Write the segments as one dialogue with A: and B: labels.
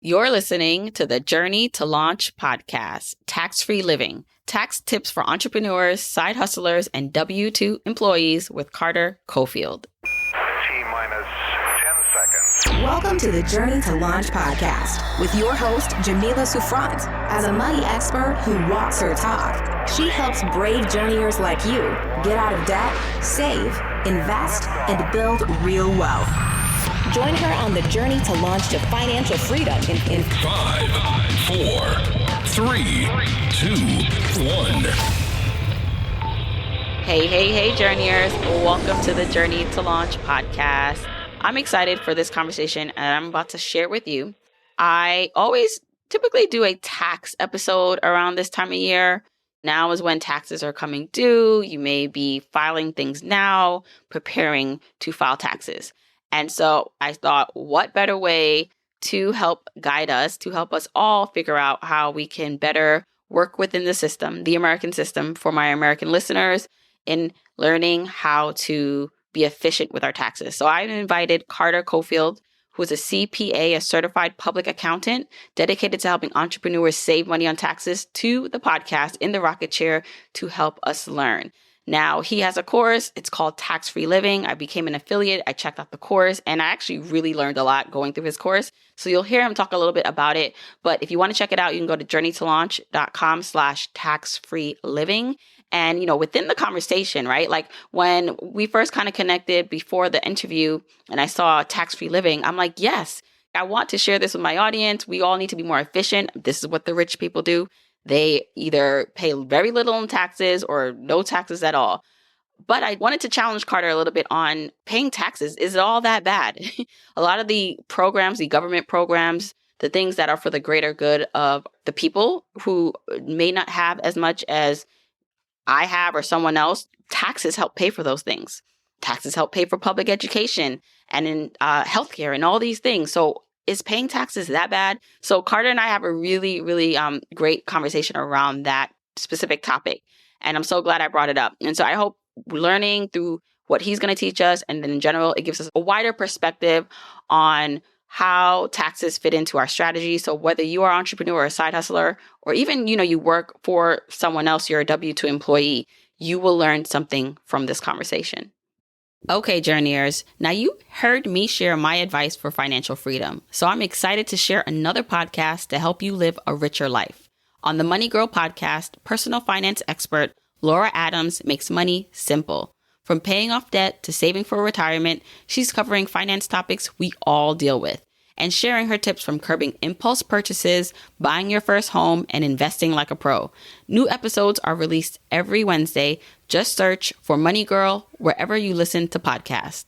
A: You're listening to the Journey to Launch podcast, Tax-Free Living, tax tips for entrepreneurs, side hustlers, and W-2 employees with Carter Cofield.
B: T-minus 10 seconds.
C: Welcome to the Journey to Launch podcast with your host, Jamila Souffrant. As a money expert who walks her talk, she helps brave journeyers like you get out of debt, save, invest, and build real wealth. Join her on the journey to launch to financial freedom in
D: 5, 4, 3, 2, 1.
A: Hey, journeyers. Welcome to the Journey to Launch podcast. I'm excited for this conversation and I'm about to share with you. I always typically do a tax episode around this time of year. Now is when taxes are coming due. You may be filing things now, preparing to file taxes. And so I thought, what better way to help guide us, to help us all figure out how we can better work within the system, the American system, for my American listeners in learning how to be efficient with our taxes. So I invited Carter Cofield, who is a CPA, a certified public accountant, dedicated to helping entrepreneurs save money on taxes, to the podcast in the rocket chair to help us learn. Now, he has a course. It's called Tax-Free Living. I became an affiliate. I checked out the course, and I actually really learned a lot going through his course. So you'll hear him talk a little bit about it. But if you want to check it out, you can go to journeytolaunch.com/tax-free-living. And, within the conversation, right? Like when we first kind of connected before the interview and I saw Tax-Free Living, I'm like, yes, I want to share this with my audience. We all need to be more efficient. This is what the rich people do. They either pay very little in taxes or no taxes at all. But I wanted to challenge Carter a little bit on paying taxes. Is it all that bad? A lot of the programs, the government programs, the things that are for the greater good of the people who may not have as much as I have or someone else, taxes help pay for those things. Taxes help pay for public education and in healthcare and all these things. So is paying taxes that bad? So Carter and I have a really, really great conversation around that specific topic. And I'm so glad I brought it up. And so I hope learning through what he's going to teach us, and then in general, it gives us a wider perspective on how taxes fit into our strategy. So whether you are an entrepreneur or a side hustler, or even, you work for someone else, you're a W-2 employee, you will learn something from this conversation. Okay, journeyers. Now you heard me share my advice for financial freedom. So I'm excited to share another podcast to help you live a richer life. On the Money Girl podcast, personal finance expert Laura Adams makes money simple. From paying off debt to saving for retirement, she's covering finance topics we all deal with and sharing her tips from curbing impulse purchases, buying your first home, and investing like a pro. New episodes are released every Wednesday. Just search for Money Girl wherever you listen to podcasts.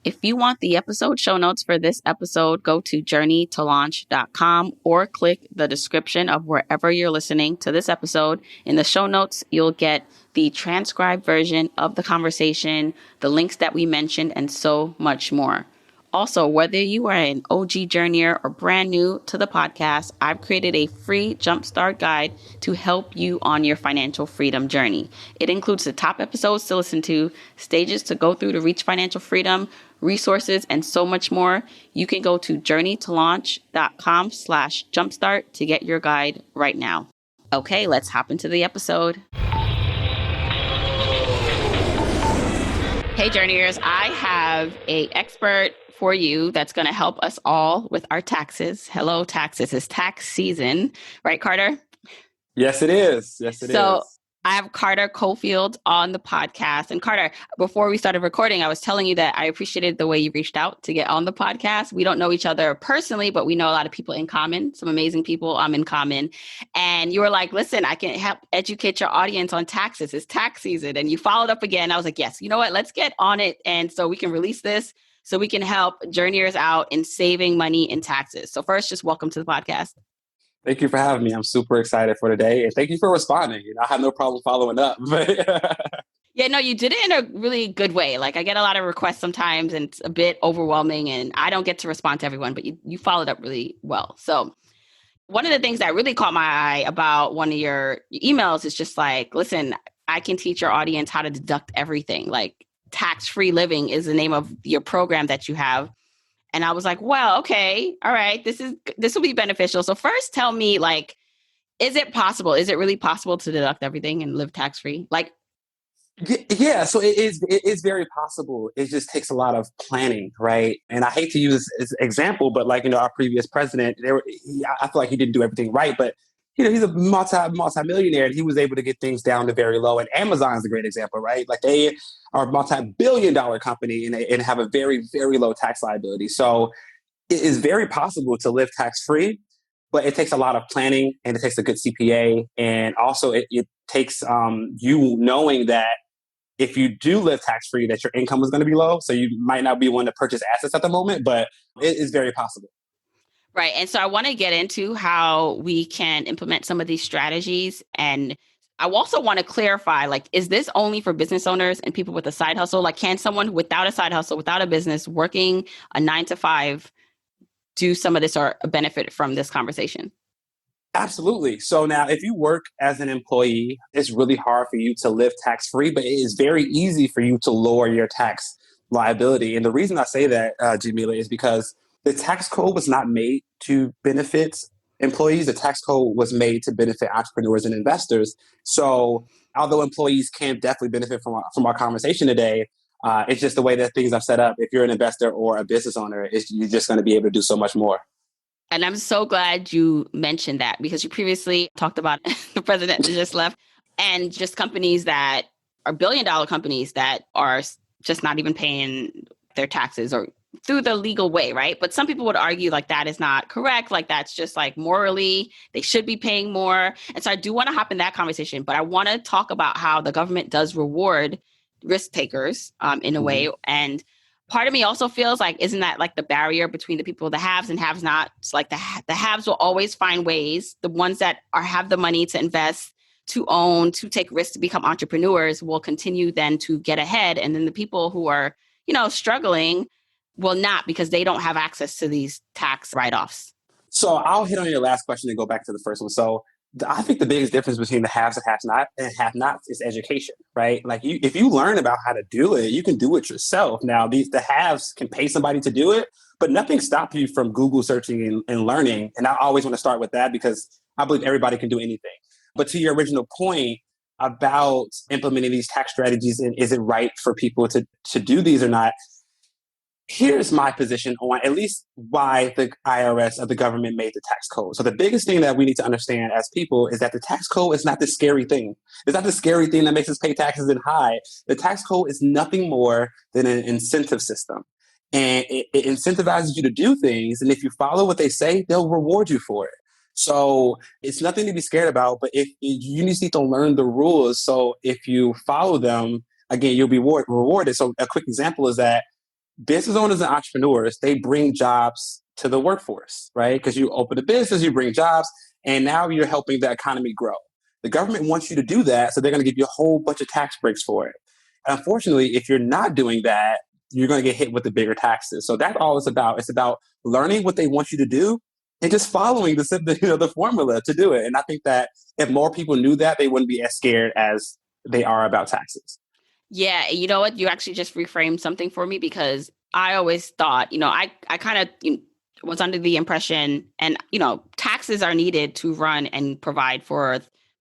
A: If you want the episode show notes for this episode, go to journeytolaunch.com or click the description of wherever you're listening to this episode. In the show notes, you'll get the transcribed version of the conversation, the links that we mentioned, and so much more. Also, whether you are an OG journeyer or brand new to the podcast, I've created a free Jumpstart guide to help you on your financial freedom journey. It includes the top episodes to listen to, stages to go through to reach financial freedom, resources, and so much more. You can go to journeytolaunch.com/jumpstart to get your guide right now. Okay, let's hop into the episode. Hey, journeyers, I have an expert for you that's going to help us all with our taxes. Hello, taxes. It's tax season, right, Carter?
E: Yes, it is.
A: So I have Carter Cofield on the podcast. And Carter, before we started recording, I was telling you that I appreciated the way you reached out to get on the podcast. We don't know each other personally, but we know a lot of people in common, some amazing people in common. And you were like, listen, I can help educate your audience on taxes. It's tax season. And you followed up again. I was like, yes, you know what? Let's get on it. And so we can release this so we can help journeyers out in saving money in taxes. So first, just welcome to the podcast.
E: Thank you for having me. I'm super excited for today. And thank you for responding. I have no problem following up.
A: Yeah, no, you did it in a really good way. Like I get a lot of requests sometimes and it's a bit overwhelming and I don't get to respond to everyone, but you followed up really well. So one of the things that really caught my eye about one of your emails is just like, listen, I can teach your audience how to deduct everything. Like Tax-Free Living is the name of your program that you have. And I was like, well, okay, all right, this will be beneficial. So first tell me, like, is it possible? Is it really possible to deduct everything and live tax free? Like,
E: Yeah, so it is very possible. It just takes a lot of planning, right? And I hate to use this as an example, but like, our previous president, I feel like he didn't do everything right, but he's a multi-millionaire and he was able to get things down to very low. And Amazon is a great example, right? Like they are a multi-billion-dollar company and have a very, very low tax liability. So it is very possible to live tax-free, but it takes a lot of planning and it takes a good CPA. And also it takes you knowing that if you do live tax free, that your income is going to be low. So you might not be one to purchase assets at the moment, but it is very possible.
A: right. And so I want to get into how we can implement some of these strategies. And I also want to clarify, like, is this only for business owners and people with a side hustle? Like, can someone without a side hustle, without a business, working a 9 to 5, do some of this or benefit from this conversation?
E: Absolutely. So now if you work as an employee, it's really hard for you to live tax free, but it is very easy for you to lower your tax liability. And the reason I say that, Jamila, is because the tax code was not made to benefit employees. The tax code was made to benefit entrepreneurs and investors. So although employees can definitely benefit from our conversation today, it's just the way that things are set up. If you're an investor or a business owner, you're just going to be able to do so much more.
A: And I'm so glad you mentioned that because you previously talked about the president that just left and just companies that are billion-dollar companies that are just not even paying their taxes or through the legal way, right? But some people would argue like that is not correct. Like that's just like morally, they should be paying more. And so I do want to hop in that conversation, but I want to talk about how the government does reward risk takers in a way. And part of me also feels like, isn't that like the barrier between the people, the haves and haves not? It's like the haves will always find ways. The ones that have the money to invest, to own, to take risks, to become entrepreneurs will continue then to get ahead. And then the people who are, struggling will not because they don't have access to these tax write-offs.
E: So I'll hit on your last question and go back to the first one. So I think the biggest difference between the haves and have-nots is education, right? Like if you learn about how to do it, you can do it yourself. Now, the haves can pay somebody to do it, but nothing stops you from Google searching and learning. And I always want to start with that because I believe everybody can do anything. But to your original point about implementing these tax strategies and is it right for people to do these or not, here's my position on at least why the IRS or the government made the tax code. So the biggest thing that we need to understand as people is that the tax code is not the scary thing. It's not the scary thing that makes us pay taxes and hide. The tax code is nothing more than an incentive system. And it incentivizes you to do things. And if you follow what they say, they'll reward you for it. So it's nothing to be scared about, but if you need to learn the rules. So if you follow them, again, you'll be rewarded. So a quick example is that business owners and entrepreneurs, they bring jobs to the workforce, right? Because you open a business, you bring jobs, and now you're helping the economy grow. The government wants you to do that, so they're going to give you a whole bunch of tax breaks for it. Unfortunately, if you're not doing that, you're going to get hit with the bigger taxes. So that's all it's about. It's about learning what they want you to do and just following the formula to do it. And I think that if more people knew that, they wouldn't be as scared as they are about taxes.
A: Yeah, you know what? You actually just reframed something for me because I always thought, I kind of was under the impression and, taxes are needed to run and provide for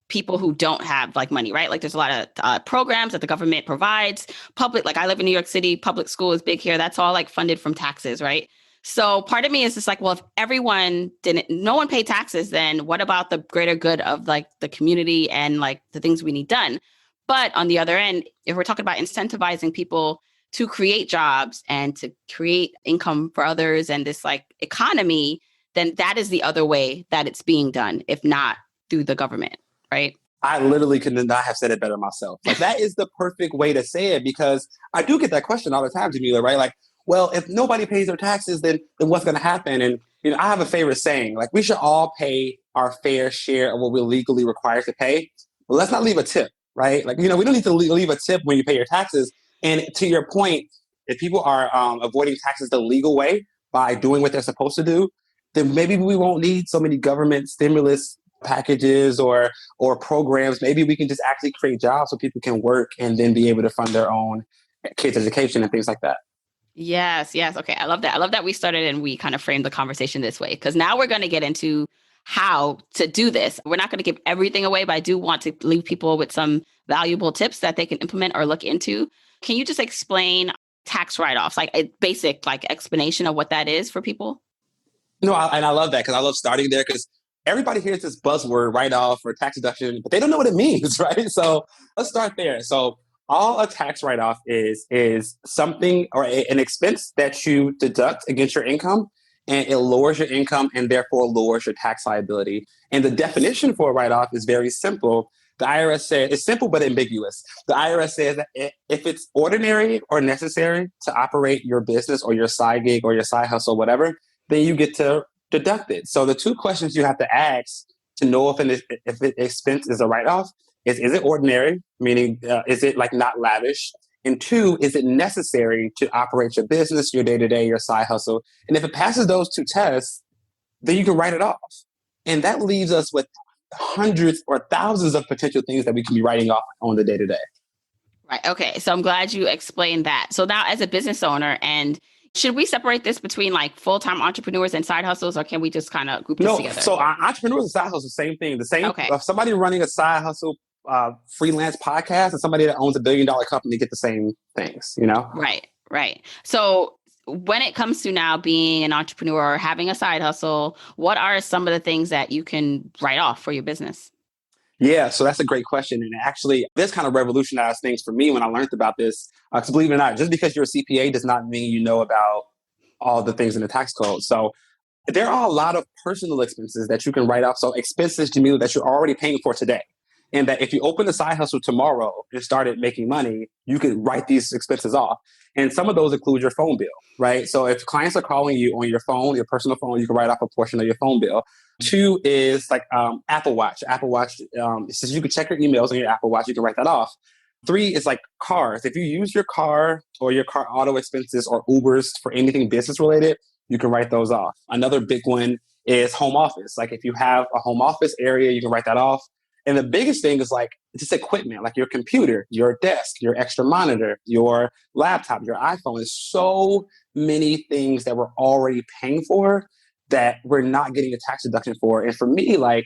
A: people who don't have like money, right? Like there's a lot of programs that the government provides. Public, like I live in New York City, public school is big here. That's all like funded from taxes, right? So part of me is just like, well, if no one paid taxes, then what about the greater good of like the community and like the things we need done? But on the other end, if we're talking about incentivizing people to create jobs and to create income for others and this like economy, then that is the other way that it's being done, if not through the government, right?
E: I literally could not have said it better myself. Like that is the perfect way to say it because I do get that question all the time, Jamila, right? Like, well, if nobody pays their taxes, then what's going to happen? And I have a favorite saying, like we should all pay our fair share of what we're legally required to pay. But let's not leave a tip. Right? Like, we don't need to leave a tip when you pay your taxes. And to your point, if people are avoiding taxes the legal way by doing what they're supposed to do, then maybe we won't need so many government stimulus packages or programs. Maybe we can just actually create jobs so people can work and then be able to fund their own kids' education and things like that.
A: Yes, yes. Okay, I love that. I love that we started and we kind of framed the conversation this way because now we're going to get into how to do this. We're not going to give everything away, but I do want to leave people with some valuable tips that they can implement or look into. Can you just explain tax write-offs, like a basic like explanation of what that is for people?
E: No, and I love that because I love starting there because everybody hears this buzzword write off or tax deduction, but they don't know what it means, right? So let's start there. So all a tax write off is something or an expense that you deduct against your income, and it lowers your income and therefore lowers your tax liability. And the definition for a write off is very simple. The IRS says it's simple but ambiguous. The IRS says that if it's ordinary or necessary to operate your business or your side gig or your side hustle, whatever, then you get to deduct it. So the two questions you have to ask to know if an expense is a write-off is it ordinary, meaning is it like not lavish? And two, is it necessary to operate your business, your day-to-day, your side hustle? And if it passes those two tests, then you can write it off. And that leaves us with hundreds or thousands of potential things that we can be writing off on the day-to-day.
A: Right. Okay. So I'm glad you explained that. So now as a business owner, and should we separate this between like full-time entrepreneurs and side hustles, or can we just kind of group this together?
E: So entrepreneurs and side hustles, same thing. The same.
A: Okay.
E: Somebody running a side hustle freelance podcast and somebody that owns $1 billion company get the same things, you know?
A: Right. Right. So when it comes to now being an entrepreneur or having a side hustle, what are some of the things that you can write off for your business?
E: Yeah, so that's a great question. And actually, this kind of revolutionized things for me when I learned about this. Because believe it or not, just because you're a CPA does not mean you know about all the things in the tax code. So there are a lot of personal expenses that you can write off. So expenses, Jamila, that you're already paying for today. And that if you open the side hustle tomorrow and started making money, you could write these expenses off. And some of those include your phone bill, right? So if clients are calling you on your phone, your personal phone, you can write off a portion of your phone bill. Two is like Apple Watch. Apple Watch, since you can check your emails on your Apple Watch, you can write that off. Three is like cars. If you use your car or your car auto expenses or Ubers for anything business related, you can write those off. Another big one is home office. Like if you have a home office area, you can write that off. And the biggest thing is like just equipment, like your computer, your desk, your extra monitor, your laptop, your iPhone. There's so many things that we're already paying for that we're not getting a tax deduction for. And for me, like,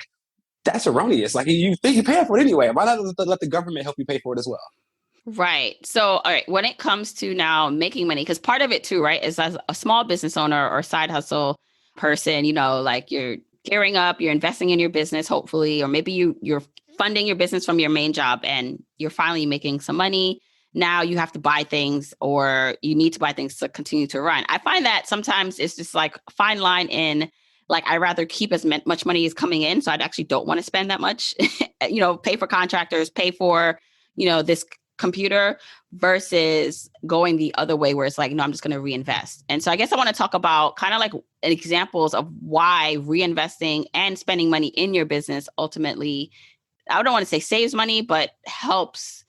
E: that's erroneous. Like you think you're paying for it anyway. Why not let the government help you pay for it as well?
A: Right. So, all right, when it comes to now making money, because part of it too, right, is as a small business owner or side hustle person, you know, like you're gearing up, you're investing in your business, hopefully, or maybe you're funding your business from your main job and you're finally making some money. Now you have to buy things or you need to buy things to continue to run. I find that sometimes it's just like a fine line in like, I'd rather keep as much money as coming in. So I actually don't want to spend that much, you know, pay for contractors, pay for, you know, this computer versus going the other way where it's like, no, I'm just going to reinvest. And so I guess I want to talk about kind of like examples of why reinvesting and spending money in your business ultimately, I don't want to say saves money, but helps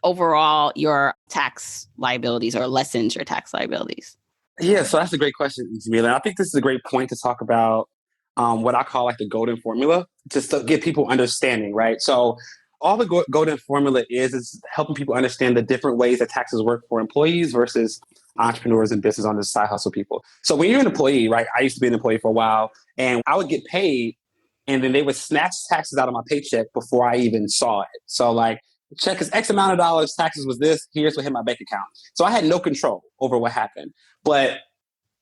A: overall your tax liabilities or lessens your tax liabilities.
E: Yeah, so that's a great question, Jamila. And I think this is a great point to talk about what I call like the golden formula, just to get people understanding, right? So all the golden formula is helping people understand the different ways that taxes work for employees versus entrepreneurs and business owners, side hustle people. So when you're an employee, right? I used to be an employee for a while, and I would get paid, and then they would snatch taxes out of my paycheck before I even saw it. So like, check is X amount of dollars, taxes was this, here's what hit my bank account. So I had no control over what happened. But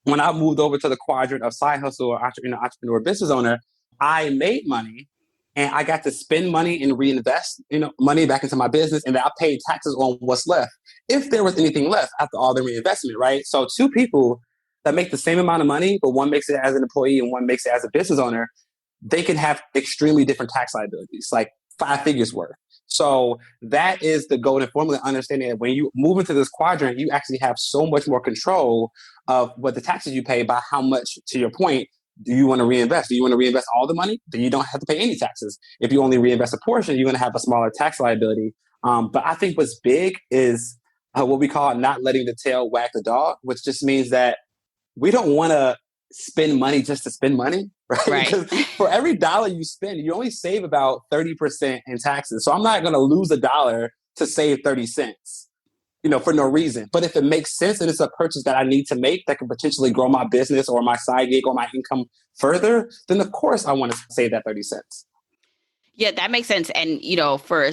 E: when I moved over to the quadrant of side hustle or entrepreneur business owner, I made money and I got to spend money and reinvest, money back into my business, and then I paid taxes on what's left, if there was anything left after all the reinvestment, right? So two people that make the same amount of money, but one makes it as an employee and one makes it as a business owner, they can have extremely different tax liabilities, like 5 figures worth. So that is the golden formula, understanding that when you move into this quadrant, you actually have so much more control of what the taxes you pay by how much, to your point, do you want to reinvest? Do you want to reinvest all the money? Then you don't have to pay any taxes. If you only reinvest a portion, you're going to have a smaller tax liability. But I think what's big is what we call not letting the tail wag the dog, which just means that we don't want to spend money just to spend money, right? Because for every dollar you spend, you only save about 30% in taxes. So I'm not going to lose $1 to save 30 cents. for no reason. But if it makes sense and it's a purchase that I need to make that can potentially grow my business or my side gig or my income further, then of course I want to save that 30 cents.
A: Yeah, that makes sense. And, for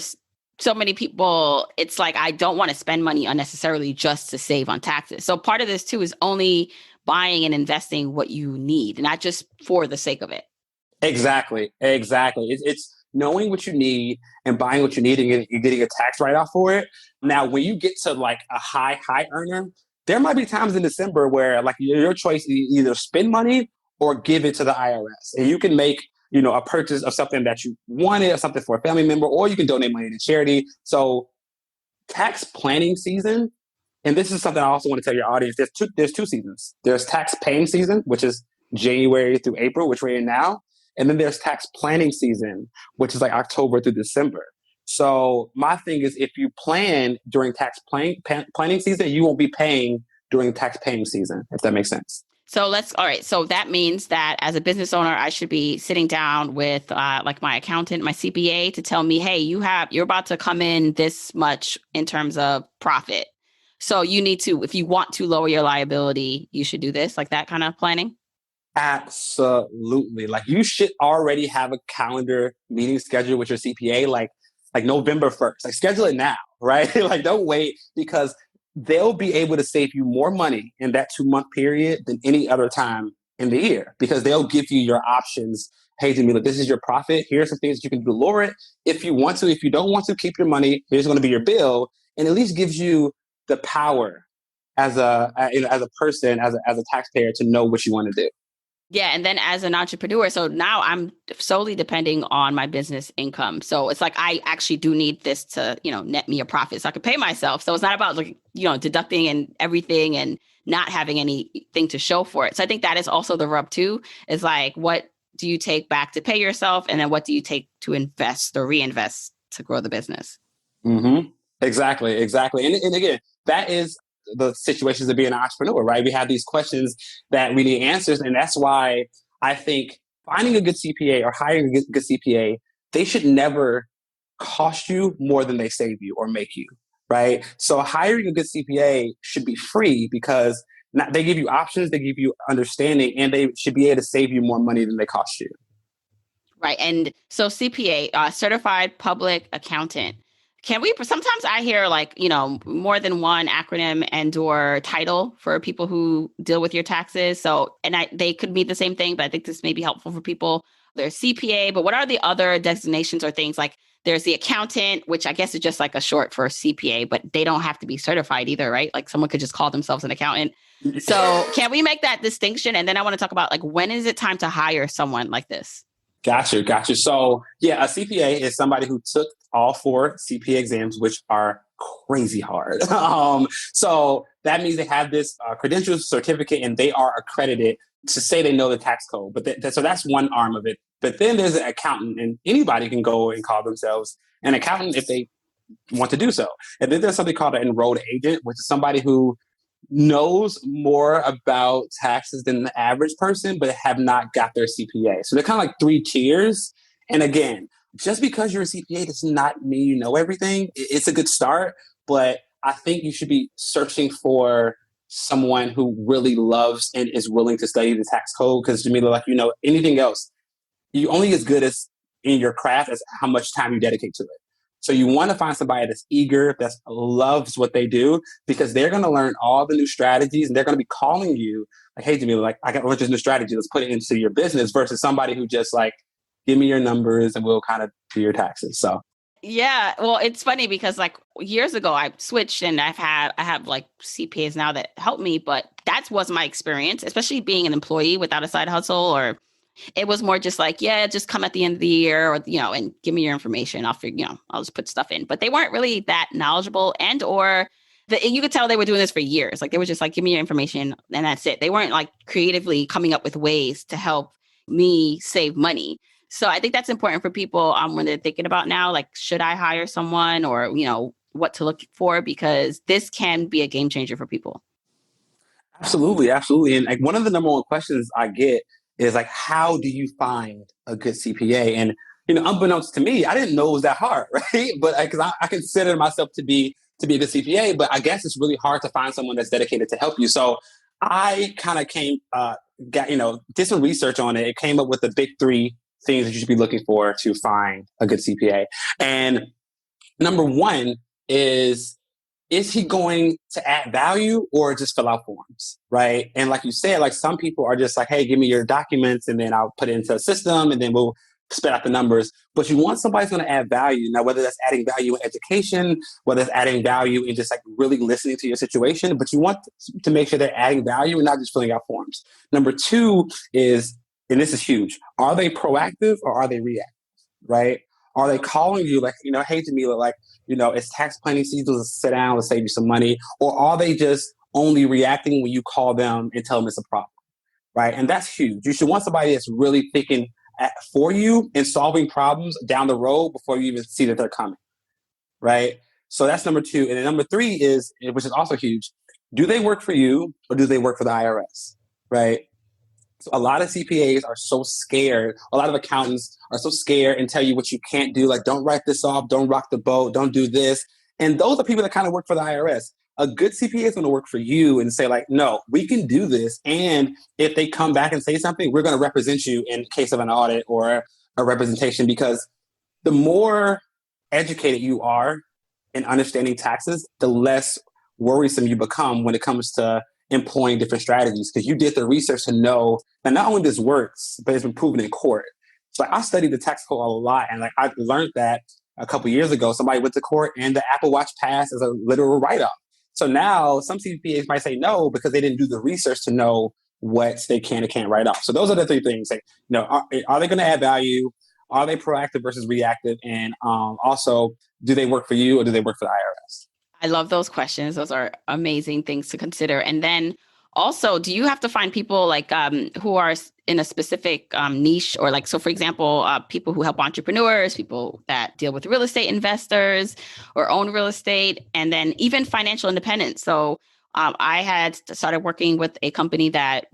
A: so many people, it's like, I don't want to spend money unnecessarily just to save on taxes. So part of this too is only buying and investing what you need, not just for the sake of it.
E: Exactly. It's knowing what you need and buying what you need and getting a tax write-off for it. Now, when you get to like a high earner, there might be times in December where like your choice is either spend money or give it to the IRS. And you can make, a purchase of something that you wanted or something for a family member, or you can donate money to charity. So tax planning season, and this is something I also want to tell your audience, there's two seasons. There's tax paying season, which is January through April, which we're in now. And then there's tax planning season, which is like October through December. So my thing is, if you plan during tax planning season, you won't be paying during tax paying season, if that makes sense.
A: So all right. So that means that as a business owner, I should be sitting down with like my accountant, my CPA to tell me, hey, you're about to come in this much in terms of profit. So you need to, if you want to lower your liability, you should do this, like that kind of planning.
E: Absolutely. Like you should already have a calendar meeting scheduled with your CPA, like November 1st, like schedule it now, right? Like don't wait, because they'll be able to save you more money in that 2-month period than any other time in the year, because they'll give you your options. Hey, Jamila, this is your profit. Here's some things you can do to lower it. If you want to, if you don't want to keep your money, here's going to be your bill. And at least gives you the power as a person, as a taxpayer to know what you want to do.
A: Yeah. And then as an entrepreneur, so now I'm solely depending on my business income. So it's like, I actually do need this to, net me a profit so I can pay myself. So it's not about like, deducting and everything and not having anything to show for it. So I think that is also the rub too, is like, what do you take back to pay yourself? And then what do you take to invest or reinvest to grow the business?
E: Mm-hmm. Exactly. And again, that is the situations of being an entrepreneur, right? We have these questions that we need answers. And that's why I think finding a good CPA or hiring a good CPA, they should never cost you more than they save you or make you, right? So hiring a good CPA should be free, because they give you options, they give you understanding, and they should be able to save you more money than they cost you.
A: Right. And so CPA, certified public accountant. Sometimes I hear like, more than one acronym and or title for people who deal with your taxes. So, they could mean the same thing, but I think this may be helpful for people. There's CPA, but what are the other designations or things? Like there's the accountant, which I guess is just like a short for CPA, but they don't have to be certified either, right? Like someone could just call themselves an accountant. So can we make that distinction? And then I want to talk about like, when is it time to hire someone like this?
E: Gotcha. So yeah, a CPA is somebody who took all 4 CPA exams, which are crazy hard. So that means they have this credential certificate and they are accredited to say they know the tax code. But so that's one arm of it. But then there's an accountant, and anybody can go and call themselves an accountant if they want to do so. And then there's something called an enrolled agent, which is somebody who knows more about taxes than the average person, but have not got their CPA. So they're kind of like 3 tiers. And again, just because you're a CPA does not mean you know everything. It's a good start, but I think you should be searching for someone who really loves and is willing to study the tax code. Because Jamila, like, anything else, you only as good as in your craft as how much time you dedicate to it. So you want to find somebody that's eager, that loves what they do, because they're going to learn all the new strategies and they're going to be calling you like, hey, Jamila, like I got this new strategy. Let's put it into your business, versus somebody who just like, give me your numbers and we'll kind of do your taxes. So.
A: Yeah. Well, it's funny because like years ago I switched and I have like CPAs now that help me, but that was my experience, especially being an employee without a side hustle, or it was more just like, yeah, just come at the end of the year or, and give me your information. I'll just put stuff in, but they weren't really that knowledgeable you could tell they were doing this for years. Like they were just like, give me your information and that's it. They weren't like creatively coming up with ways to help me save money. So I think that's important for people when they're thinking about now, like, should I hire someone or, what to look for, because this can be a game changer for people.
E: Absolutely. And like one of the number one questions I get is like, how do you find a good CPA? And, unbeknownst to me, I didn't know it was that hard, right? But because I consider myself to be to be a good CPA, but I guess it's really hard to find someone that's dedicated to help you. So I kind of did some research on it. It came up with the big three things that you should be looking for to find a good CPA. And number one is he going to add value or just fill out forms, right? And like you said, like some people are just like, hey, give me your documents and then I'll put it into a system and then we'll spit out the numbers. But you want somebody who's going to add value. Now, whether that's adding value in education, whether it's adding value in just like really listening to your situation, but you want to make sure they're adding value and not just filling out forms. Number two is, and this is huge, are they proactive or are they reactive, right? Are they calling you like, hey, Jamila, like, it's tax planning season, let's sit down, let's save you some money? Or are they just only reacting when you call them and tell them it's a problem, right? And that's huge. You should want somebody that's really thinking for you and solving problems down the road before you even see that they're coming, right? So that's number two. And then number three is, which is also huge, do they work for you or do they work for the IRS, right? So a lot of CPAs are so scared. A lot of accountants are so scared and tell you what you can't do. Like, don't write this off. Don't rock the boat. Don't do this. And those are people that kind of work for the IRS. A good CPA is going to work for you and say like, no, we can do this. And if they come back and say something, we're going to represent you in case of an audit or a representation, because the more educated you are in understanding taxes, the less worrisome you become when it comes to employing different strategies, because you did the research to know that not only this works, but it's been proven in court. So I studied the tax code a lot, and like I learned that a couple years ago, somebody went to court and the Apple Watch passed as a literal write-off. So now some CPAs might say no because they didn't do the research to know what they can and can't write off. So those are the three things. Like, are they going to add value? Are they proactive versus reactive? And also, do they work for you or do they work for the IRS?
A: I love those questions. Those are amazing things to consider. And then also, do you have to find people like who are in a specific niche, or like, so for example, people who help entrepreneurs, people that deal with real estate investors or own real estate, and then even financial independence. So I had started working with a company that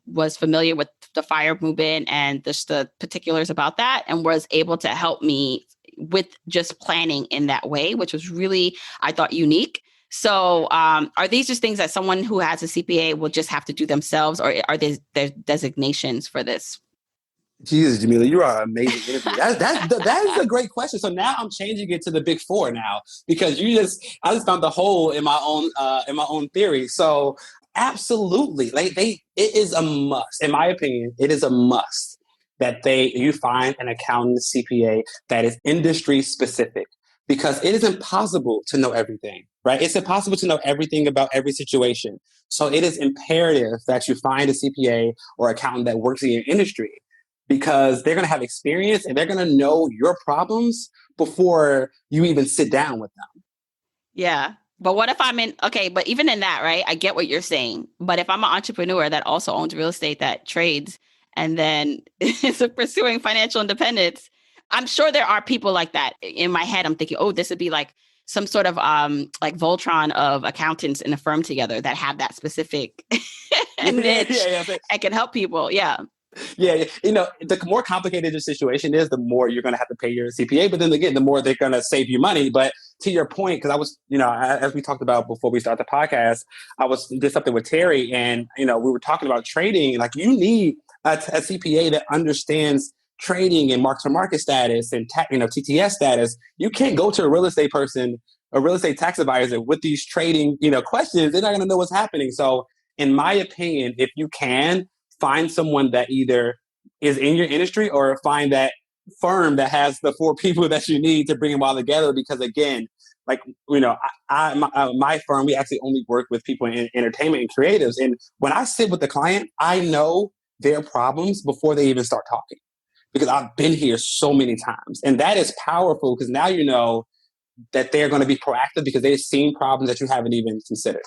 A: was familiar with the FIRE movement and just the particulars about that, and was able to help me with just planning in that way, which was really, I thought, unique. So are these just things that someone who has a CPA will just have to do themselves, or are there designations for this?
E: Jesus, Jamila, you are an amazing interview. That is a great question. So now I'm changing it to the big four now, because I just found the hole in my own theory. So absolutely, it is a must. In my opinion, it is a must that you find an accountant CPA that is industry specific, because it is impossible to know everything, right? It's impossible to know everything about every situation. So it is imperative that you find a CPA or accountant that works in your industry, because they're going to have experience and they're going to know your problems before you even sit down with them.
A: Yeah. But what if but even in that, right? I get what you're saying. But if I'm an entrepreneur that also owns real estate, that trades, and then is pursuing financial independence, I'm sure there are people like that. In my head, I'm thinking, oh, this would be like some sort of like Voltron of accountants in a firm together that have that specific niche and can help people. Yeah.
E: Yeah, the more complicated your situation is, the more you're going to have to pay your CPA. But then again, the more they're going to save you money. But to your point, because I was, as we talked about before we start the podcast, did something with Terry, and we were talking about trading. Like, you need a CPA that understands trading and mark-to-market status and TTS status. You can't go to a real estate person, a real estate tax advisor with these trading questions. They're not going to know what's happening. So in my opinion, if you can find someone that either is in your industry, or find that firm that has the four people that you need to bring them all together. Because again, like, my firm, we actually only work with people in entertainment and creatives. And when I sit with the client, I know their problems before they even start talking, because I've been here so many times. And that is powerful, because now you know that they're going to be proactive because they've seen problems that you haven't even considered.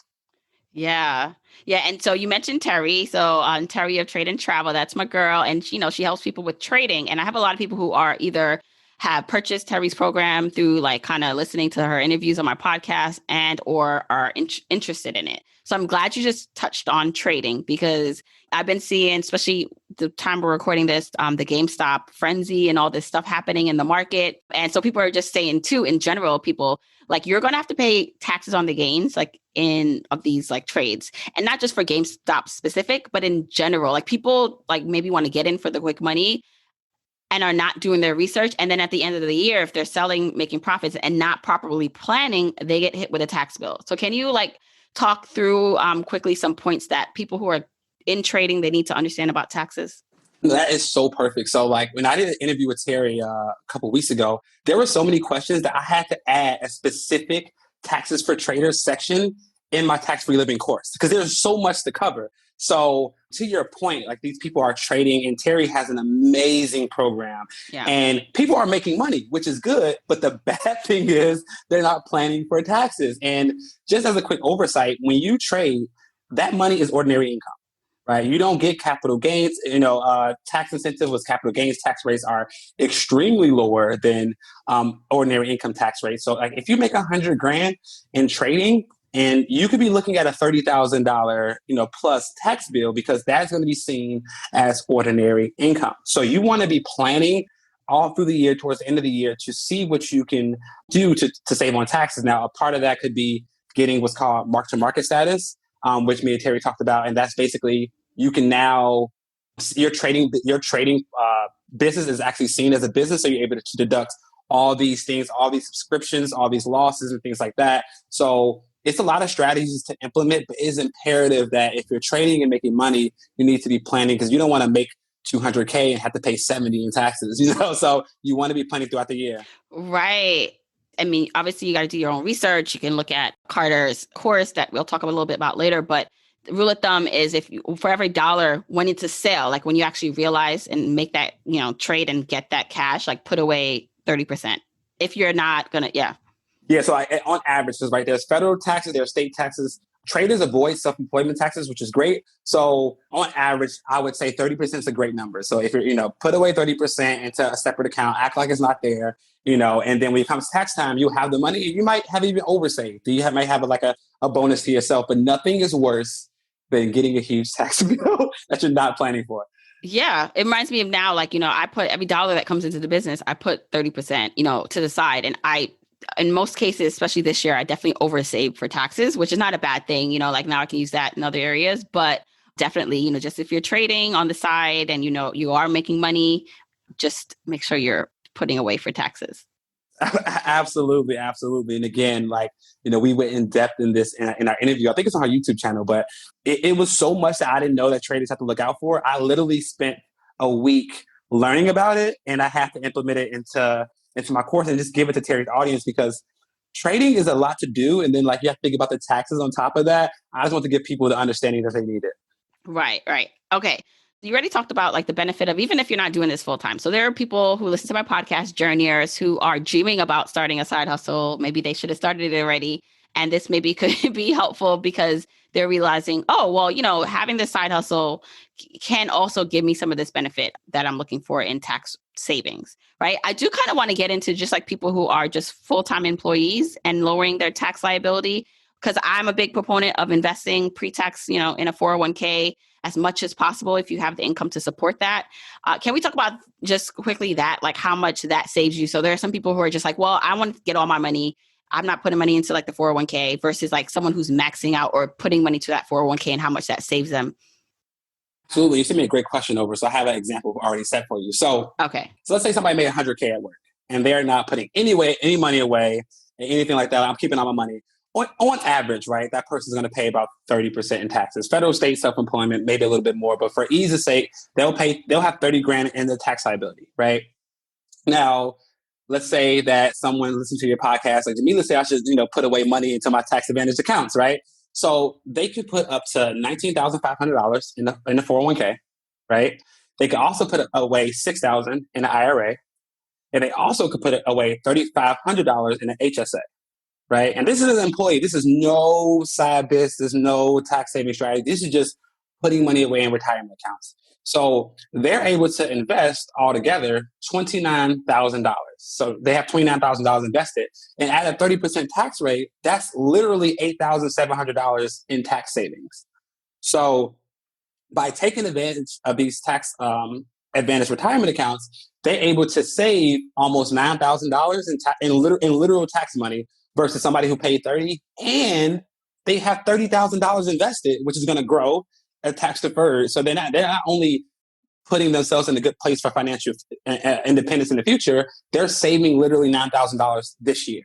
A: Yeah. Yeah. And so you mentioned Terry. So Terry of Trade and Travel, that's my girl. And, she helps people with trading. And I have a lot of people who are either have purchased Terry's program through like kind of listening to her interviews on my podcast and or are interested in it. So I'm glad you just touched on trading because I've been seeing, especially the time we're recording this, the GameStop frenzy and all this stuff happening in the market. And so people are just saying too, in general, people like you're going to have to pay taxes on the gains like of these like trades, and not just for GameStop specific, but in general, like people like maybe want to get in for the quick money and are not doing their research. And then at the end of the year, if they're selling, making profits and not properly planning, they get hit with a tax bill. So can you like talk through quickly some points that people who are in trading, they need to understand about taxes?
E: That is so perfect. So like when I did an interview with Terry a couple of weeks ago, there were so many questions that I had to add a specific taxes for traders section in my tax-free living course because there's so much to cover. So to your point, like these people are trading and Terry has an amazing program and people are making money, which is good. But the bad thing is they're not planning for taxes. And just as a quick oversight, when you trade, that money is ordinary income. Right, you don't get capital gains. Tax incentive with capital gains tax rates are extremely lower than ordinary income tax rates. So, like, if you make $100,000 in trading, and you could be looking at a $30,000, plus tax bill because that's going to be seen as ordinary income. So, you want to be planning all through the year, towards the end of the year, to see what you can do to save on taxes. Now, a part of that could be getting what's called mark-to-market status. Which me and Terry talked about, and that's basically you can now your trading business is actually seen as a business, so you're able to deduct all these things, all these subscriptions, all these losses, and things like that. So it's a lot of strategies to implement, but it is imperative that if you're trading and making money, you need to be planning because you don't want to make $200K and have to pay $70 in taxes. So you want to be planning throughout the year.
A: Right. I mean, obviously, you got to do your own research. You can look at Carter's course that we'll talk a little bit about later. But the rule of thumb is for every dollar went into sale, like when you actually realize and make that, trade and get that cash, like put away 30%. If you're not going to, Yeah,
E: so on average, right, there's federal taxes, there's state taxes. Traders avoid self-employment taxes, which is great. So on average, I would say 30% is a great number. So if you're, put away 30% into a separate account, act like it's not there, and then when it comes tax time, you'll have the money. You might have even oversaved. You might have a bonus to yourself, but nothing is worse than getting a huge tax bill that you're not planning for.
A: Yeah. It reminds me of now, like, I put every dollar that comes into the business, I put 30%, to the side. And in most cases, especially this year, I definitely oversaved for taxes, which is not a bad thing. Like now I can use that in other areas, but definitely, just if you're trading on the side and, you are making money, just make sure you're putting away for taxes.
E: Absolutely. Absolutely. And again, we went in depth in this in our interview. I think it's on our YouTube channel, but it was so much that I didn't know that traders have to look out for. I literally spent a week learning about it and I have to implement it into my course and just give it to Terry's audience because trading is a lot to do. And then you have to think about the taxes on top of that. I just want to give people the understanding that they need it.
A: Right. Okay. You already talked about the benefit of even if you're not doing this full time. So there are people who listen to my podcast, journeyers, who are dreaming about starting a side hustle. Maybe they should have started it already. And this maybe could be helpful because they're realizing, oh, well, having this side hustle can also give me some of this benefit that I'm looking for in tax savings, right? I do kind of want to get into just people who are just full-time employees and lowering their tax liability because I'm a big proponent of investing pre-tax, in a 401k as much as possible if you have the income to support that. Can we talk about just quickly that, how much that saves you? So there are some people who are just well, I want to get all my money. I'm not putting money into the 401k versus someone who's maxing out or putting money to that 401k and how much that saves them.
E: Absolutely. You sent me a great question over. So I have an example already set for you. So let's say somebody made $100K at work and they're not putting any money away and anything like that. I'm keeping all my money. On average, right, that person's going to pay about 30% in taxes. Federal, state, self-employment, maybe a little bit more, but for ease's sake, they'll have $30,000 in the tax liability, right? Now, let's say that someone listened to your podcast, like Jamila said, I should, put away money into my tax advantage accounts, right? So they could put up to $19,500 in the 401k, right? They could also put away $6,000 in the IRA, and they also could put away $3,500 in the HSA. Right. And this is an employee. This is no side business, no tax saving strategy. This is just putting money away in retirement accounts. So they're able to invest altogether $29,000. So they have $29,000 invested. And at a 30% tax rate, that's literally $8,700 in tax savings. So by taking advantage of these tax advantage retirement accounts, they're able to save almost $9,000 in literal tax money versus somebody who paid 30, and they have $30,000 invested, which is going to grow at tax deferred. So they're not only putting themselves in a good place for financial independence in the future, they're saving literally $9,000 this year.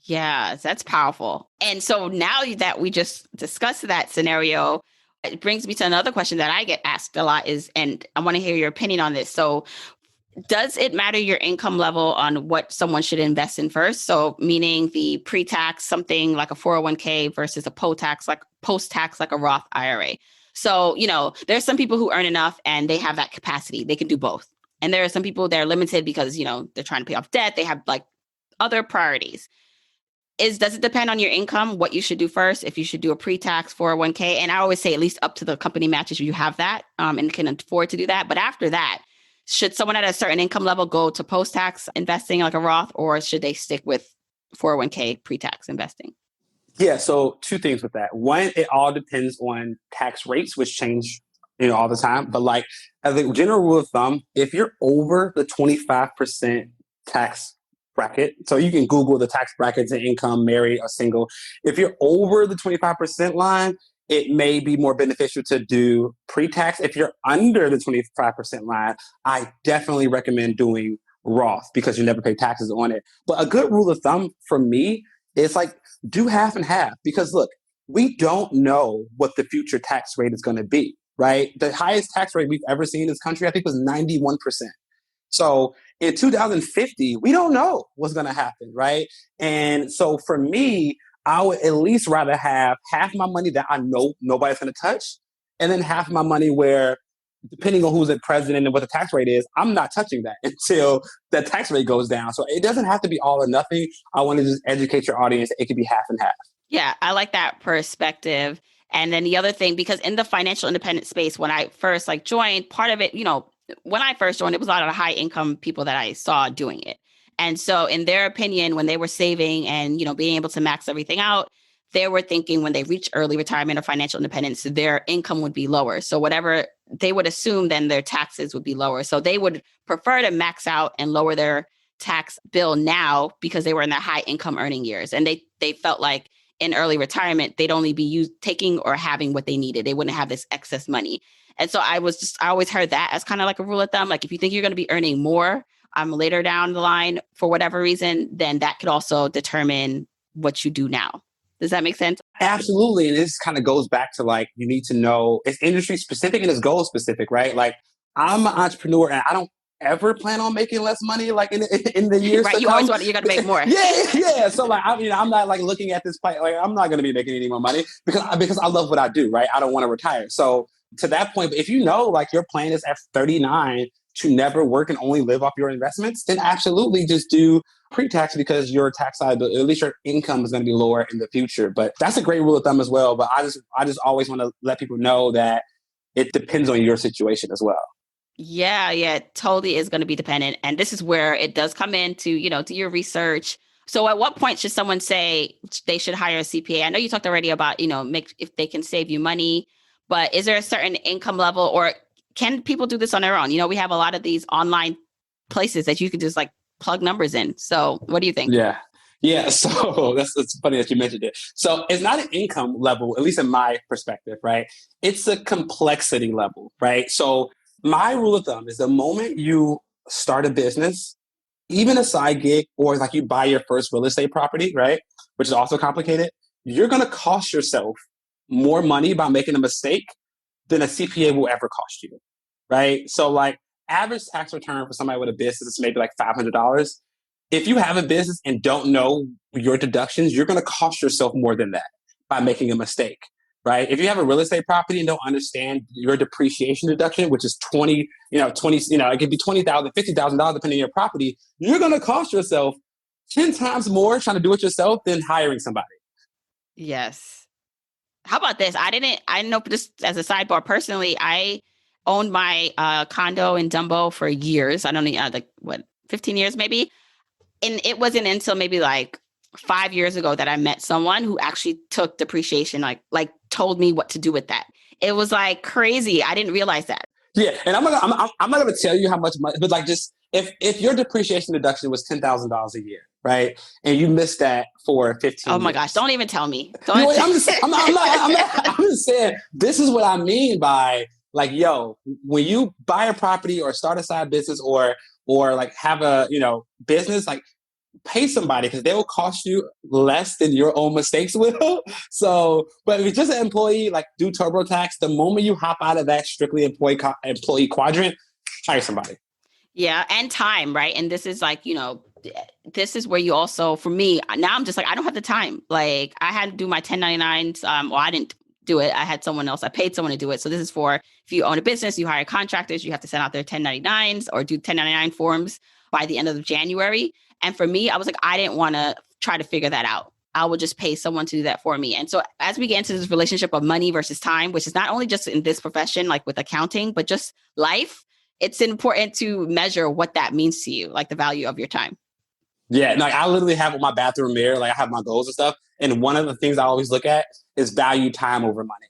A: Yeah, that's powerful. And so now that we just discussed that scenario, it brings me to another question that I get asked a lot and I want to hear your opinion on this. So does it matter your income level on what someone should invest in first? So meaning the pre-tax, something like a 401k versus a post-tax, like a Roth IRA. So, there's some people who earn enough and they have that capacity. They can do both. And there are some people that are limited because, they're trying to pay off debt. They have like other priorities. Does it depend on your income, what you should do first, if you should do a pre-tax 401k? And I always say at least up to the company matches, you have that and can afford to do that. But after that, should someone at a certain income level go to post-tax investing like a Roth, or should they stick with 401k pre-tax investing?
E: Yeah, so two things with that. One, it all depends on tax rates, which change all the time. But like as a general rule of thumb, if you're over the 25% tax bracket, so you can Google the tax brackets and income, married or single. If you're over the 25% line, it may be more beneficial to do pre-tax. If you're under the 25% line, I definitely recommend doing Roth because you never pay taxes on it. But a good rule of thumb for me is like do half and half, because look, we don't know what the future tax rate is going to be, right? The highest tax rate we've ever seen in this country, I think, was 91%. So in 2050, we don't know what's going to happen, right? And so for me, I would at least rather have half my money that I know nobody's going to touch, and then half my money where, depending on who's the president and what the tax rate is, I'm not touching that until the tax rate goes down. So it doesn't have to be all or nothing. I want to just educate your audience. It could be half and half.
A: Yeah, I like that perspective. And then the other thing, because in the financial independent space, when I first joined, part of it, when I first joined, it was a lot of high income people that I saw doing it. And so in their opinion, when they were saving and, being able to max everything out, they were thinking when they reach early retirement or financial independence, their income would be lower. So whatever they would assume, then their taxes would be lower. So they would prefer to max out and lower their tax bill now because they were in their high income earning years. And they felt like in early retirement, they'd only be taking or having what they needed. They wouldn't have this excess money. And so I always heard that as kind of like a rule of thumb. Like if you think you're going to be earning more later down the line for whatever reason, then that could also determine what you do now. Does that make sense?
E: Absolutely. And this kind of goes back to you need to know it's industry specific and it's goal specific, right? Like I'm an entrepreneur and I don't ever plan on making less money in the years
A: right.
E: to
A: You
E: come.
A: always want you're going to make more.
E: yeah. So I'm not looking at this I'm not going to be making any more money because I love what I do, right? I don't want to retire. So to that point, if your plan is at 39 to never work and only live off your investments, then absolutely just do pre-tax because your tax liability, at least your income is going to be lower in the future. But that's a great rule of thumb as well. But I just always want to let people know that it depends on your situation as well.
A: Yeah, it totally is going to be dependent. And this is where it does come into, do your research. So at what point should someone say they should hire a CPA? I know you talked already about, if they can save you money, but is there a certain income level or can people do this on their own? We have a lot of these online places that you could just plug numbers in. So what do you think?
E: Yeah. So it's funny that you mentioned it. So it's not an income level, at least in my perspective, right? It's a complexity level, right? So my rule of thumb is the moment you start a business, even a side gig, or you buy your first real estate property, right? Which is also complicated. You're going to cost yourself more money by making a mistake than a CPA will ever cost you, right? So average tax return for somebody with a business is maybe $500. If you have a business and don't know your deductions, you're going to cost yourself more than that by making a mistake, right? If you have a real estate property and don't understand your depreciation deduction, which is it could be $20,000, $50,000 depending on your property, you're going to cost yourself 10 times more trying to do it yourself than hiring somebody.
A: Yes. How about this? I know just as a sidebar, personally, I owned my condo in Dumbo for years. I don't know, 15 years maybe. And it wasn't until maybe like 5 years ago that I met someone who actually took depreciation, like told me what to do with that. It was like crazy. I didn't realize that.
E: Yeah, and I'm not gonna tell you how much money, but like just if your depreciation deduction was $10,000 a year, right, and you missed that for 15
A: Oh my
E: years.
A: gosh! Don't even tell me.
E: You know, I'm just saying this is what I mean by like, yo, when you buy a property or start a side business or like have a business, like pay somebody because they will cost you less than your own mistakes will. So, but if you're just an employee, like do TurboTax, the moment you hop out of that strictly employee quadrant, hire somebody.
A: Yeah, and time, right? And this is like, this is where you also, for me, now I'm just like, I don't have the time. Like I had to do my 1099s. Well, I didn't do it. I had someone else. I paid someone to do it. So this is for if you own a business, you hire contractors, you have to send out their 1099s or do 1099 forms by the end of January. And for me, I was like, I didn't want to try to figure that out. I would just pay someone to do that for me. And so as we get into this relationship of money versus time, which is not only just in this profession, like with accounting, but just life, it's important to measure what that means to you, like the value of your time.
E: Yeah, like I literally have on my bathroom mirror, like I have my goals and stuff. And one of the things I always look at is value time over money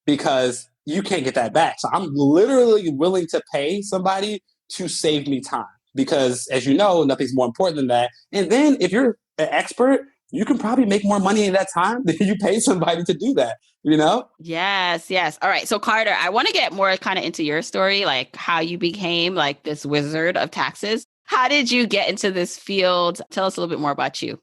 E: because you can't get that back. So I'm literally willing to pay somebody to save me time because as you know, nothing's more important than that. And then if you're an expert, you can probably make more money in that time than you pay somebody to do that,
A: Yes, yes. All right. So Carter, I want to get more kind of into your story, like how you became like this wizard of taxes. How did you get into this field? Tell us a little bit more about you.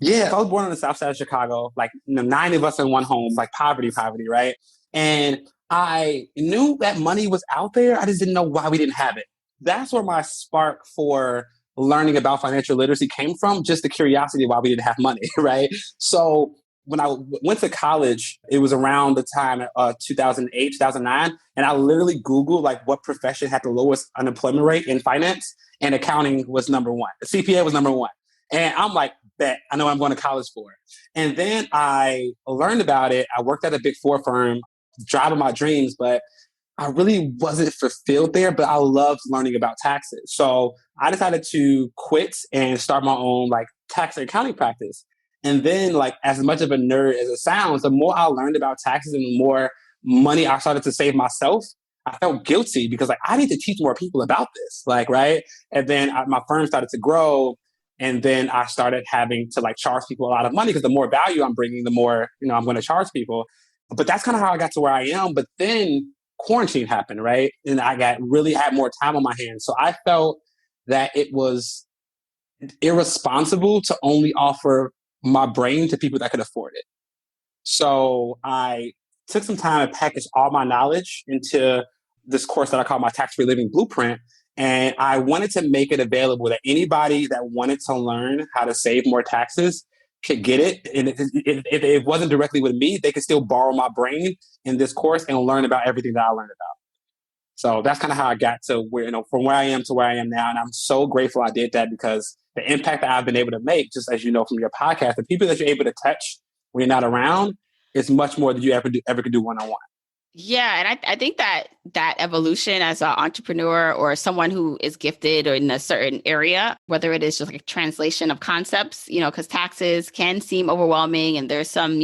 E: Yeah, I was born on the south side of Chicago, like 9 of us in one home, like poverty, right? And I knew that money was out there. I just didn't know why we didn't have it. That's where my spark for learning about financial literacy came from, just the curiosity why we didn't have money, right? So when I went to college, it was around the time 2008, 2009, and I literally Googled like what profession had the lowest unemployment rate in finance, and accounting was number one. The CPA was number one. And I'm like, bet, I know what I'm going to college for. And then I learned about it. I worked at a big four firm, job of my dreams, but I really wasn't fulfilled there, but I loved learning about taxes. So I decided to quit and start my own like tax and accounting practice. And then like as much of a nerd as it sounds, the more I learned about taxes and the more money I started to save myself, I felt guilty because like I need to teach more people about this, like, right? And then my firm started to grow. And then I started having to like charge people a lot of money because the more value I'm bringing, the more, I'm going to charge people. But that's kind of how I got to where I am. But then quarantine happened, right? And I had more time on my hands. So I felt that it was irresponsible to only offer my brain to people that could afford it. So I took some time to package all my knowledge into this course that I call my Tax-Free Living Blueprint. And I wanted to make it available that anybody that wanted to learn how to save more taxes could get it. And if it wasn't directly with me, they could still borrow my brain in this course and learn about everything that I learned about. So that's kind of how I got to where, from where I am to where I am now. And I'm so grateful I did that because the impact that I've been able to make, just as you know from your podcast, the people that you're able to touch when you're not around is much more than you ever could do one-on-one.
A: Yeah. And I think that evolution as an entrepreneur or someone who is gifted or in a certain area, whether it is just like a translation of concepts, because taxes can seem overwhelming and there's some,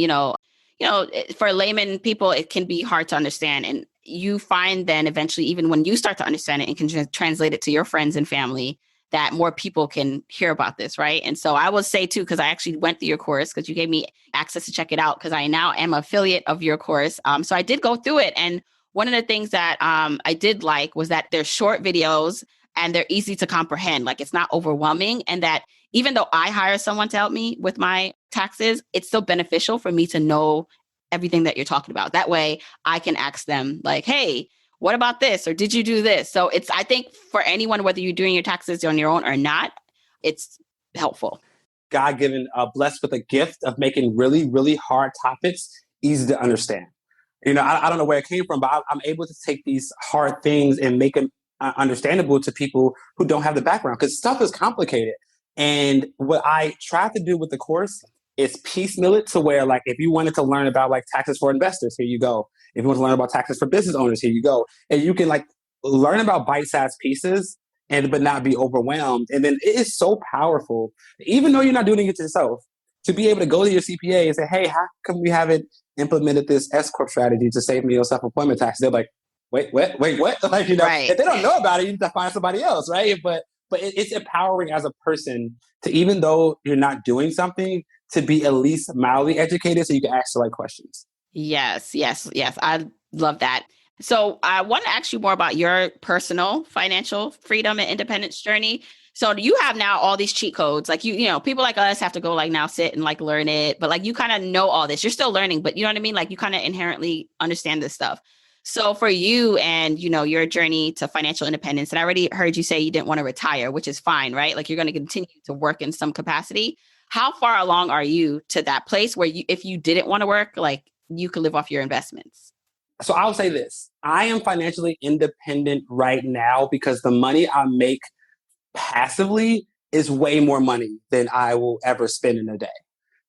A: for layman people, it can be hard to understand. And you find then eventually, even when you start to understand it and can translate it to your friends and family, that more people can hear about this, right? And so I will say too, because I actually went through your course because you gave me access to check it out because I now am an affiliate of your course. So I did go through it. And one of the things that I did like was that they're short videos and they're easy to comprehend. Like it's not overwhelming. And that even though I hire someone to help me with my taxes, it's still beneficial for me to know everything that you're talking about. That way I can ask them like, hey, what about this? Or did you do this? So I think for anyone, whether you're doing your taxes on your own or not, it's helpful.
E: God given, blessed with a gift of making really, really hard topics easy to understand. I don't know where it came from, but I'm able to take these hard things and make them understandable to people who don't have the background because stuff is complicated. And what I tried to do with the course is piecemeal it to where, like, if you wanted to learn about like taxes for investors, here you go. If you want to learn about taxes for business owners, here you go. And you can like learn about bite-sized pieces but not be overwhelmed. And then it is so powerful, even though you're not doing it yourself, to be able to go to your CPA and say, hey, how come we haven't implemented this S Corp strategy to save me your self-employment tax? They're like, wait, what? Like,
A: Right.
E: if they don't know about it, you need to find somebody else, right? But it's empowering as a person to, even though you're not doing something, to be at least mildly educated so you can ask the right questions.
A: Yes. I love that. So I want to ask you more about your personal financial freedom and independence journey. So you have now all these cheat codes, like people like us have to go like now sit and like learn it, but like you kind of know all this. You're still learning, but you know what I mean? Like you kind of inherently understand this stuff. So for you and your journey to financial independence, and I already heard you say you didn't want to retire, which is fine, right? Like you're going to continue to work in some capacity. How far along are you to that place where if you didn't want to work, like you could live off your investments?
E: So I'll say this. I am financially independent right now because the money I make passively is way more money than I will ever spend in a day.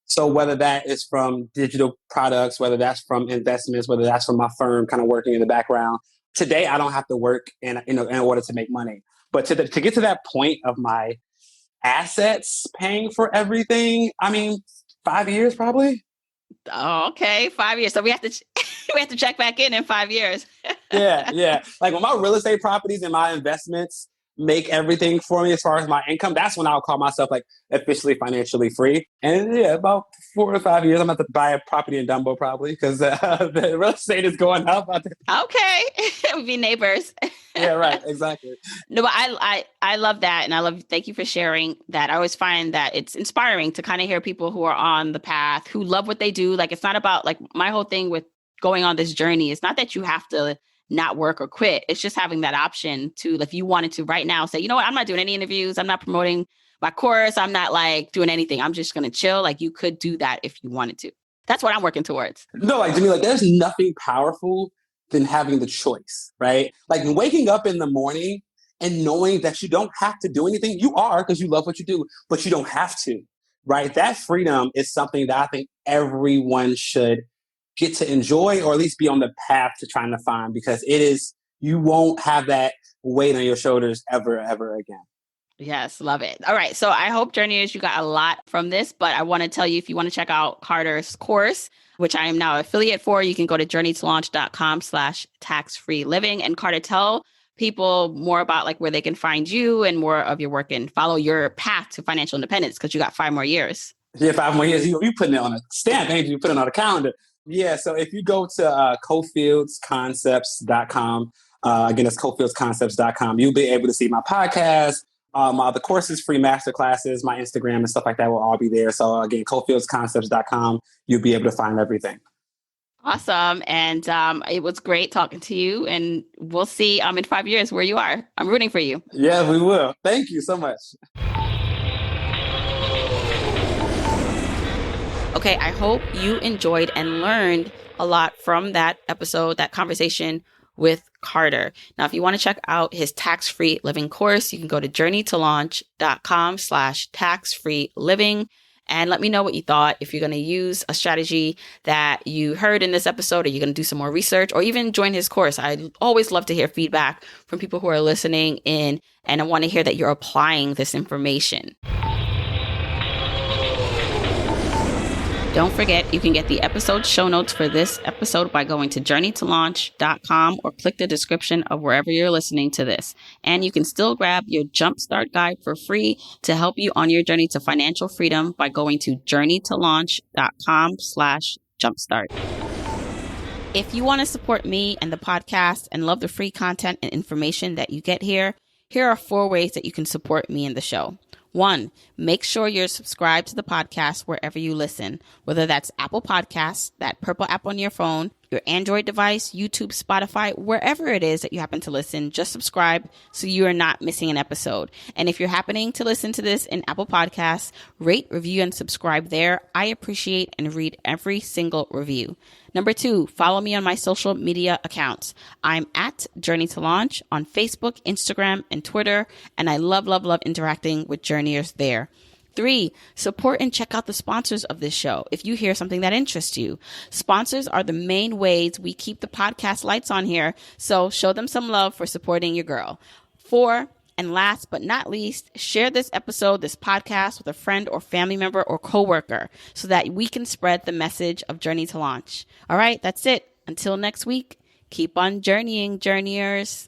E: So whether that is from digital products, whether that's from investments, whether that's from my firm kind of working in the background, today I don't have to work in order to make money. But to get to that point of my assets paying for everything, 5 years probably.
A: Oh, okay. 5 years. So we have to we have to check back in 5 years.
E: Yeah. Like when my real estate properties and my investments make everything for me as far as my income, that's when I'll call myself like officially financially free. And about 4 to 5 years, I'm going to have to buy a property in Dumbo probably because the real estate is going up.
A: Okay. We'll be neighbors.
E: Yeah, right. Exactly.
A: No, but I love that. And thank you for sharing that. I always find that it's inspiring to kind of hear people who are on the path, who love what they do. Like, it's not about like my whole thing with going on this journey. It's not that you have to not work or quit. It's just having that option to, if you wanted to right now say, you know what, I'm not doing any interviews. I'm not promoting my course. I'm not like doing anything. I'm just going to chill. Like you could do that if you wanted to. That's what I'm working towards.
E: No, like to me, like there's nothing powerful than having the choice, right? Like waking up in the morning and knowing that you don't have to do anything. You are because you love what you do, but you don't have to, right? That freedom is something that I think everyone should get to enjoy, or at least be on the path to trying to find, because you won't have that weight on your shoulders ever again.
A: Yes, love it. All right. So I hope, journeyers, you got a lot from this, but I want to tell you, if you want to check out Carter's course, which I am now an affiliate for, you can go to journeytolaunch.com/tax-free living. And Carter, tell people more about like where they can find you and more of your work and follow your path to financial independence, because you got 5 more years.
E: Yeah, 5 more years. You putting it on a stamp, ain't you? Putting it on a calendar. Yeah, so if you go to cofieldconcepts.com, again, it's cofieldconcepts.com, you'll be able to see my podcast, my other courses, free masterclasses, my Instagram and stuff like that will all be there. So again, cofieldconcepts.com, you'll be able to find everything.
A: Awesome. And it was great talking to you. And we'll see in 5 years where you are. I'm rooting for you.
E: Yeah, we will. Thank you so much.
A: Okay, I hope you enjoyed and learned a lot from that episode, that conversation with Carter. Now, if you want to check out his tax-free living course, you can go to journeytolaunch.com/tax-free living and let me know what you thought. If you're going to use a strategy that you heard in this episode, or you're going to do some more research, or even join his course. I always love to hear feedback from people who are listening in, and I want to hear that you're applying this information. Don't forget, you can get the episode show notes for this episode by going to journeytolaunch.com or click the description of wherever you're listening to this. And you can still grab your Jumpstart guide for free to help you on your journey to financial freedom by going to journeytolaunch.com/jumpstart. If you want to support me and the podcast and love the free content and information that you get here are 4 ways that you can support me and the show. 1, make sure you're subscribed to the podcast wherever you listen, whether that's Apple Podcasts, that purple app on your phone, your Android device, YouTube, Spotify, wherever it is that you happen to listen, just subscribe so you are not missing an episode. And if you're happening to listen to this in Apple Podcasts, rate, review, and subscribe there. I appreciate and read every single review. Number 2, follow me on my social media accounts. I'm at Journey to Launch on Facebook, Instagram, and Twitter, and I love interacting with journeyers there. 3, support and check out the sponsors of this show if you hear something that interests you. Sponsors are the main ways we keep the podcast lights on here, so show them some love for supporting your girl. 4, And last but not least, share this episode, this podcast with a friend or family member or coworker so that we can spread the message of Journey to Launch. All right, that's it. Until next week, keep on journeying, journeyers.